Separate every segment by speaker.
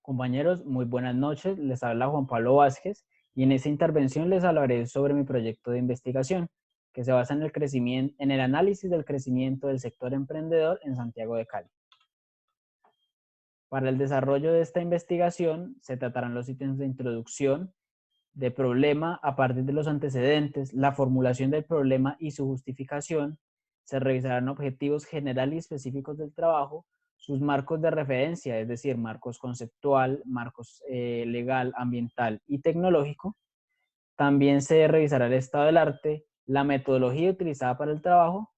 Speaker 1: Compañeros, muy buenas noches. Les habla Juan Pablo Vázquez y en esta intervención les hablaré sobre mi proyecto de investigación que se basa en el análisis del crecimiento del sector emprendedor en Santiago de Cali. Para el desarrollo de esta investigación se tratarán los ítems de introducción, de problema a partir de los antecedentes, la formulación del problema y su justificación. Se revisarán objetivos generales y específicos del trabajo, sus marcos de referencia, es decir, marcos conceptual, marcos legal, ambiental y tecnológico. También se revisará el estado del arte, la metodología utilizada para el trabajo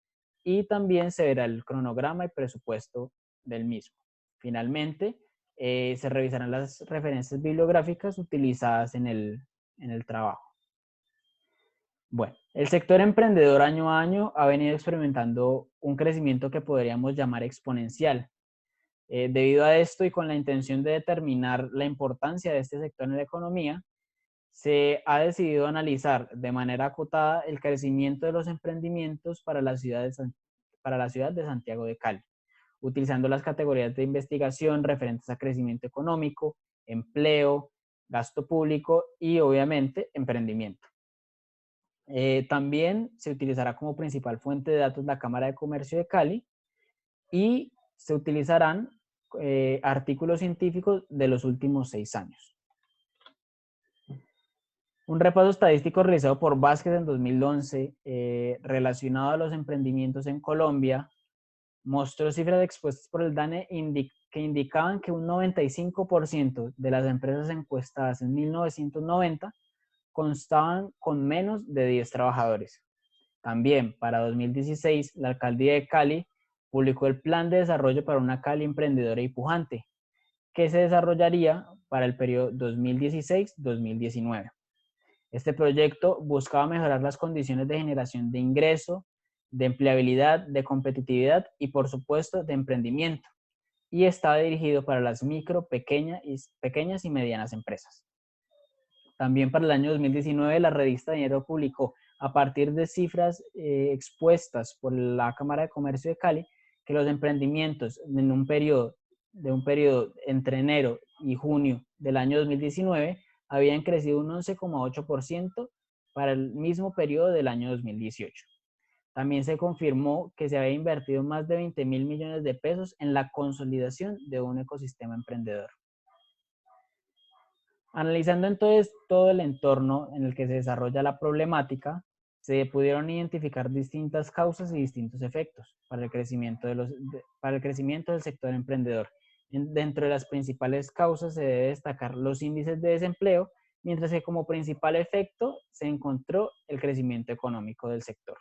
Speaker 1: y también se verá el cronograma y presupuesto del mismo. Finalmente, se revisarán las referencias bibliográficas utilizadas en el trabajo. Bueno, el sector emprendedor año a año ha venido experimentando un crecimiento que podríamos llamar exponencial. Debido a esto y con la intención de determinar la importancia de este sector en la economía, se ha decidido analizar de manera acotada el crecimiento de los emprendimientos para la ciudad de Santiago de Cali, utilizando las categorías de investigación referentes a crecimiento económico, empleo, gasto público y obviamente emprendimiento. También se utilizará como principal fuente de datos la Cámara de Comercio de Cali y se utilizarán artículos científicos de los últimos 6 años. Un repaso estadístico realizado por Vázquez en 2011 relacionado a los emprendimientos en Colombia mostró cifras expuestas por el DANE que indicaban que un 95% de las empresas encuestadas en 1990 constaban con menos de 10 trabajadores. También, para 2016, la Alcaldía de Cali publicó el Plan de Desarrollo para una Cali emprendedora y pujante, que se desarrollaría para el periodo 2016-2019. Este proyecto buscaba mejorar las condiciones de generación de ingreso, de empleabilidad, de competitividad y, por supuesto, de emprendimiento, y estaba dirigido para las micro, pequeñas y medianas empresas. También para el año 2019 la revista Dinero publicó, a partir de cifras expuestas por la Cámara de Comercio de Cali, que los emprendimientos en un periodo entre enero y junio del año 2019 habían crecido un 11,8% para el mismo periodo del año 2018. También se confirmó que se había invertido más de 20.000 millones de pesos en la consolidación de un ecosistema emprendedor. Analizando entonces todo el entorno en el que se desarrolla la problemática, se pudieron identificar distintas causas y distintos efectos para el crecimiento, del sector emprendedor. Dentro de las principales causas se debe destacar los índices de desempleo, mientras que como principal efecto se encontró el crecimiento económico del sector.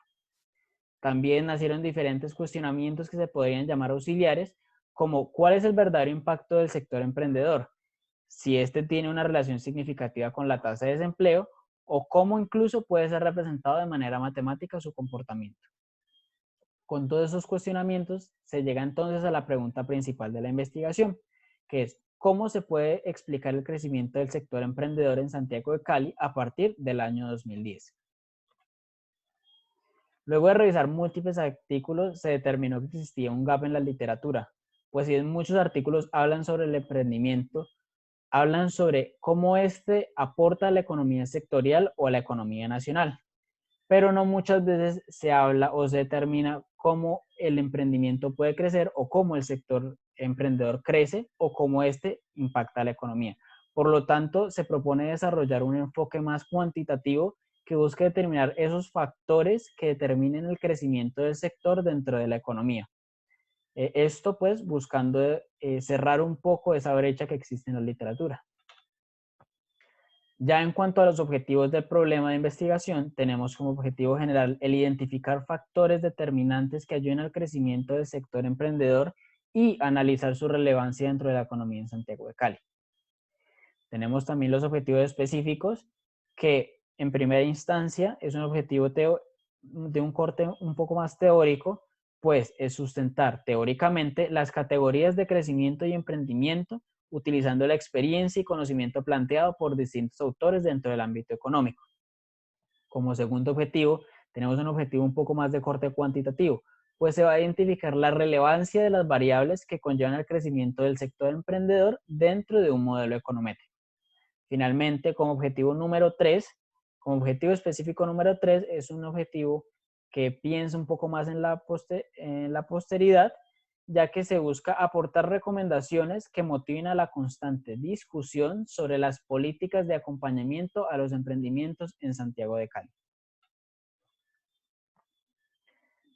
Speaker 1: También nacieron diferentes cuestionamientos que se podrían llamar auxiliares, como ¿cuál es el verdadero impacto del sector emprendedor? Si este tiene una relación significativa con la tasa de desempleo o cómo incluso puede ser representado de manera matemática su comportamiento. Con todos esos cuestionamientos se llega entonces a la pregunta principal de la investigación, que es ¿cómo se puede explicar el crecimiento del sector emprendedor en Santiago de Cali a partir del año 2010? Luego de revisar múltiples artículos, se determinó que existía un gap en la literatura, pues si bien muchos artículos hablan sobre el emprendimiento, hablan sobre cómo este aporta a la economía sectorial o a la economía nacional, pero no muchas veces se habla o se determina cómo el emprendimiento puede crecer o cómo el sector emprendedor crece o cómo este impacta a la economía. Por lo tanto, se propone desarrollar un enfoque más cuantitativo que busque determinar esos factores que determinen el crecimiento del sector dentro de la economía. Esto pues buscando cerrar un poco esa brecha que existe en la literatura. Ya en cuanto a los objetivos del problema de investigación, tenemos como objetivo general el identificar factores determinantes que ayuden al crecimiento del sector emprendedor y analizar su relevancia dentro de la economía en Santiago de Cali. Tenemos también los objetivos específicos que en primera instancia es un objetivo de un corte un poco más teórico, pues es sustentar teóricamente las categorías de crecimiento y emprendimiento utilizando la experiencia y conocimiento planteado por distintos autores dentro del ámbito económico. Como segundo objetivo, tenemos un objetivo un poco más de corte cuantitativo, pues se va a identificar la relevancia de las variables que conllevan al crecimiento del sector emprendedor dentro de un modelo econométrico. Finalmente, como objetivo número 3, como objetivo específico número 3, es un objetivo que piensa un poco más en la posteridad, ya que se busca aportar recomendaciones que motiven a la constante discusión sobre las políticas de acompañamiento a los emprendimientos en Santiago de Cali.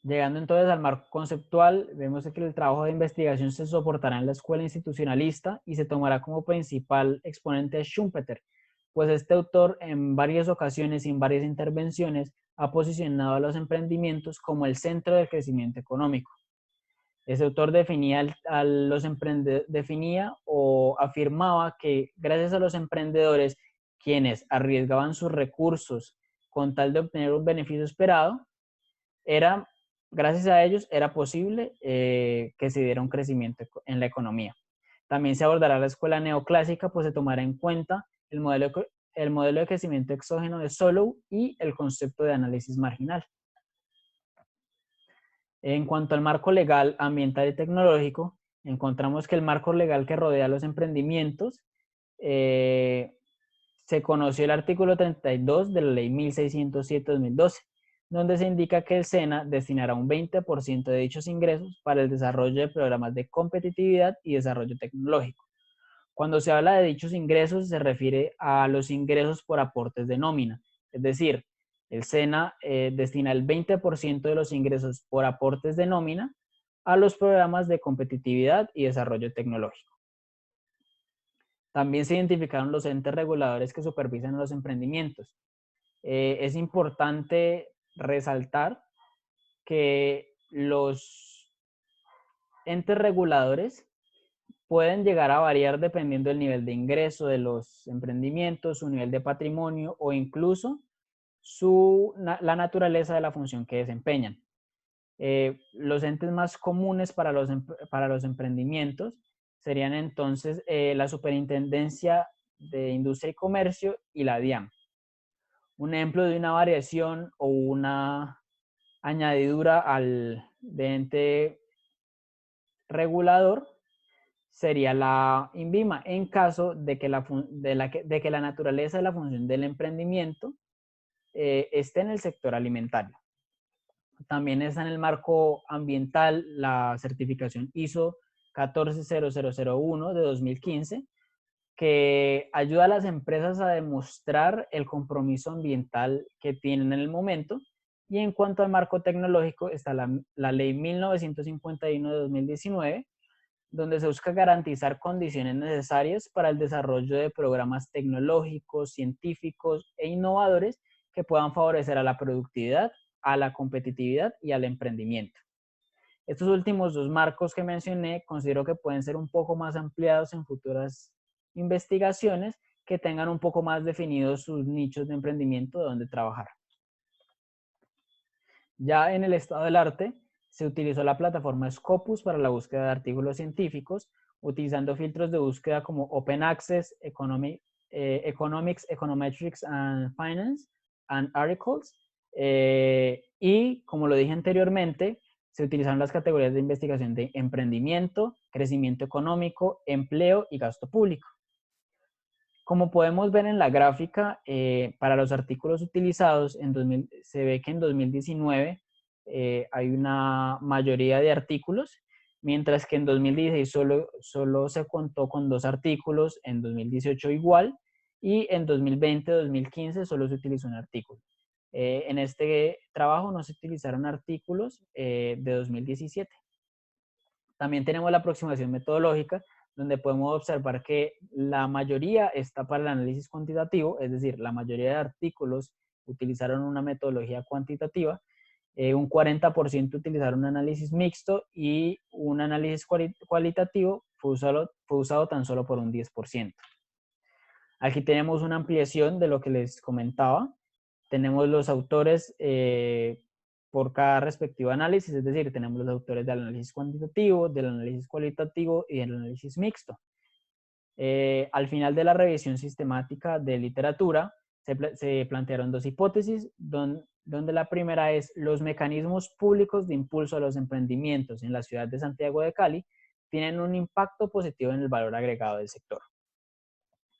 Speaker 1: Llegando entonces al marco conceptual, vemos que el trabajo de investigación se soportará en la escuela institucionalista y se tomará como principal exponente a Schumpeter, pues este autor en varias ocasiones y en varias intervenciones ha posicionado a los emprendimientos como el centro del crecimiento económico. Ese autor definía o afirmaba que gracias a los emprendedores, quienes arriesgaban sus recursos con tal de obtener un beneficio esperado, gracias a ellos era posible que se diera un crecimiento en la economía. También se abordará la escuela neoclásica, pues se tomará en cuenta el modelo de crecimiento exógeno de Solow y el concepto de análisis marginal. En cuanto al marco legal, ambiental y tecnológico, encontramos que el marco legal que rodea los emprendimientos se conoció el artículo 32 de la Ley 1607-2012, donde se indica que el SENA destinará un 20% de dichos ingresos para el desarrollo de programas de competitividad y desarrollo tecnológico. Cuando se habla de dichos ingresos, se refiere a los ingresos por aportes de nómina, es decir, el SENA destina el 20% de los ingresos por aportes de nómina a los programas de competitividad y desarrollo tecnológico. También se identificaron los entes reguladores que supervisan los emprendimientos. Es importante resaltar que los entes reguladores pueden llegar a variar dependiendo del nivel de ingreso de los emprendimientos, su nivel de patrimonio o incluso la naturaleza de la función que desempeñan. Los entes más comunes para los emprendimientos serían entonces la Superintendencia de Industria y Comercio y la DIAN. Un ejemplo de una variación o una añadidura de ente regulador sería la INVIMA, en caso de que la naturaleza de la función del emprendimiento esté en el sector alimentario. También está en el marco ambiental la certificación ISO 14001 de 2015, que ayuda a las empresas a demostrar el compromiso ambiental que tienen en el momento. Y en cuanto al marco tecnológico, está la Ley 1951 de 2019, donde se busca garantizar condiciones necesarias para el desarrollo de programas tecnológicos, científicos e innovadores que puedan favorecer a la productividad, a la competitividad y al emprendimiento. Estos últimos dos marcos que mencioné considero que pueden ser un poco más ampliados en futuras investigaciones que tengan un poco más definidos sus nichos de emprendimiento de donde trabajar. Ya en el estado del arte, se utilizó la plataforma Scopus para la búsqueda de artículos científicos, utilizando filtros de búsqueda como Open Access, Economics, Econometrics and Finance, and Articles. Y como lo dije anteriormente, se utilizaron las categorías de investigación de emprendimiento, crecimiento económico, empleo y gasto público. Como podemos ver en la gráfica, para los artículos utilizados, se ve que en 2019 hay una mayoría de artículos, mientras que en 2016 solo se contó con 2 artículos, en 2018 igual, y en 2020-2015 solo se utilizó un artículo. En este trabajo no se utilizaron artículos de 2017. También tenemos la aproximación metodológica, donde podemos observar que la mayoría está para el análisis cuantitativo, es decir, la mayoría de artículos utilizaron una metodología cuantitativa, un 40% utilizaron un análisis mixto y un análisis cualitativo fue usado tan solo por un 10%. Aquí tenemos una ampliación de lo que les comentaba. Tenemos los autores por cada respectivo análisis, es decir, tenemos los autores del análisis cuantitativo, del análisis cualitativo y del análisis mixto. Al final de la revisión sistemática de literatura, se plantearon dos hipótesis, donde la primera es los mecanismos públicos de impulso a los emprendimientos en la ciudad de Santiago de Cali tienen un impacto positivo en el valor agregado del sector.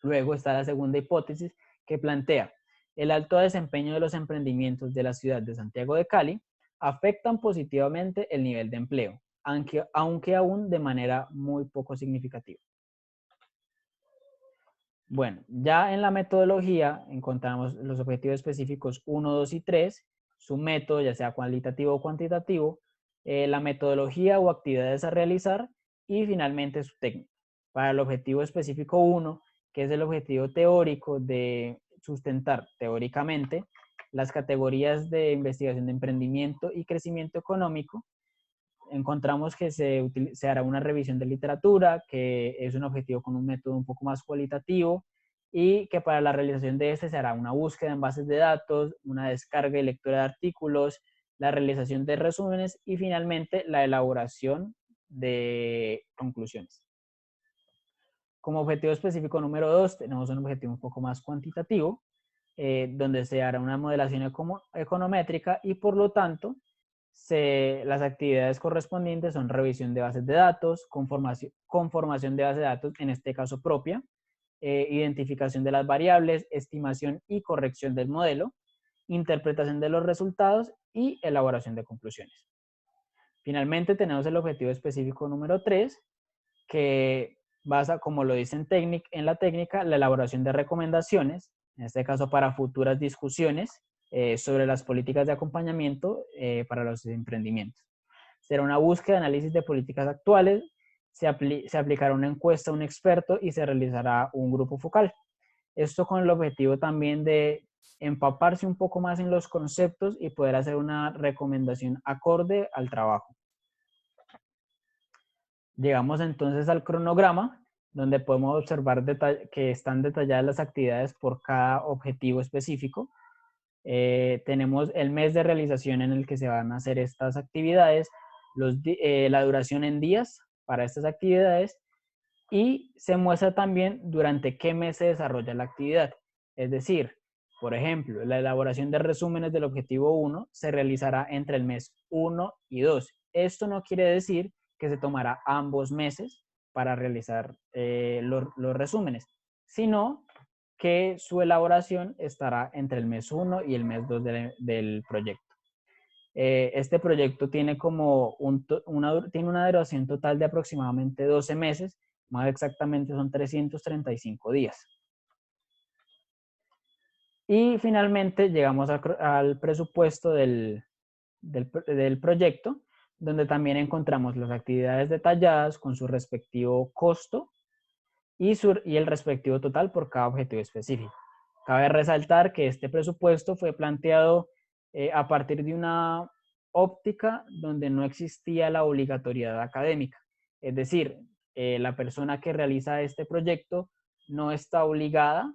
Speaker 1: Luego está la segunda hipótesis que plantea el alto desempeño de los emprendimientos de la ciudad de Santiago de Cali afectan positivamente el nivel de empleo, aunque aún de manera muy poco significativa. Bueno, ya en la metodología encontramos los objetivos específicos 1, 2 y 3, su método, ya sea cualitativo o cuantitativo, la metodología o actividades a realizar y finalmente su técnica. Para el objetivo específico 1, que es el objetivo teórico de sustentar teóricamente las categorías de investigación de emprendimiento y crecimiento económico, encontramos que se hará una revisión de literatura, que es un objetivo con un método un poco más cualitativo, y que para la realización de este se hará una búsqueda en bases de datos, una descarga y lectura de artículos, la realización de resúmenes y finalmente la elaboración de conclusiones. Como objetivo específico número 2 tenemos un objetivo un poco más cuantitativo, donde se hará una modelación econométrica y por lo tanto las actividades correspondientes son revisión de bases de datos, conformación de base de datos, en este caso propia, identificación de las variables, estimación y corrección del modelo, interpretación de los resultados y elaboración de conclusiones. Finalmente tenemos el objetivo específico número 3, que basa, como lo dice en la técnica, la elaboración de recomendaciones, en este caso para futuras discusiones sobre las políticas de acompañamiento para los emprendimientos. Será una búsqueda, análisis de políticas actuales, se aplicará una encuesta a un experto y se realizará un grupo focal. Esto con el objetivo también de empaparse un poco más en los conceptos y poder hacer una recomendación acorde al trabajo. Llegamos entonces al cronograma, donde podemos observar que están detalladas las actividades por cada objetivo específico. Tenemos el mes de realización en el que se van a hacer estas actividades, la duración en días para estas actividades y se muestra también durante qué mes se desarrolla la actividad. Es decir, por ejemplo, la elaboración de resúmenes del objetivo 1 se realizará entre el mes 1 y 2. Esto no quiere decir que se tomará ambos meses para realizar los resúmenes, sino que su elaboración estará entre el mes 1 y el mes 2 del proyecto. Este proyecto tiene, tiene una duración total de aproximadamente 12 meses, más exactamente son 335 días. Y finalmente llegamos al presupuesto del proyecto, donde también encontramos las actividades detalladas con su respectivo costo y el respectivo total por cada objetivo específico. Cabe resaltar que este presupuesto fue planteado a partir de una óptica donde no existía la obligatoriedad académica. Es decir, la persona que realiza este proyecto no está obligada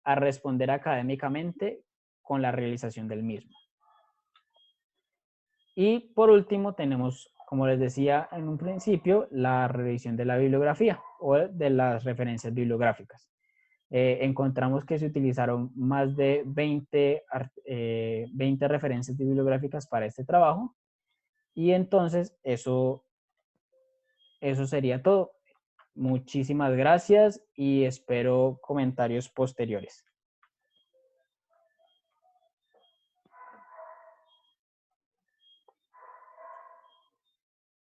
Speaker 1: a responder académicamente con la realización del mismo. Y por último tenemos, como les decía en un principio, la revisión de la bibliografía o de las referencias bibliográficas. Encontramos que se utilizaron más de 20 referencias bibliográficas para este trabajo y entonces eso sería todo. Muchísimas gracias y espero comentarios posteriores.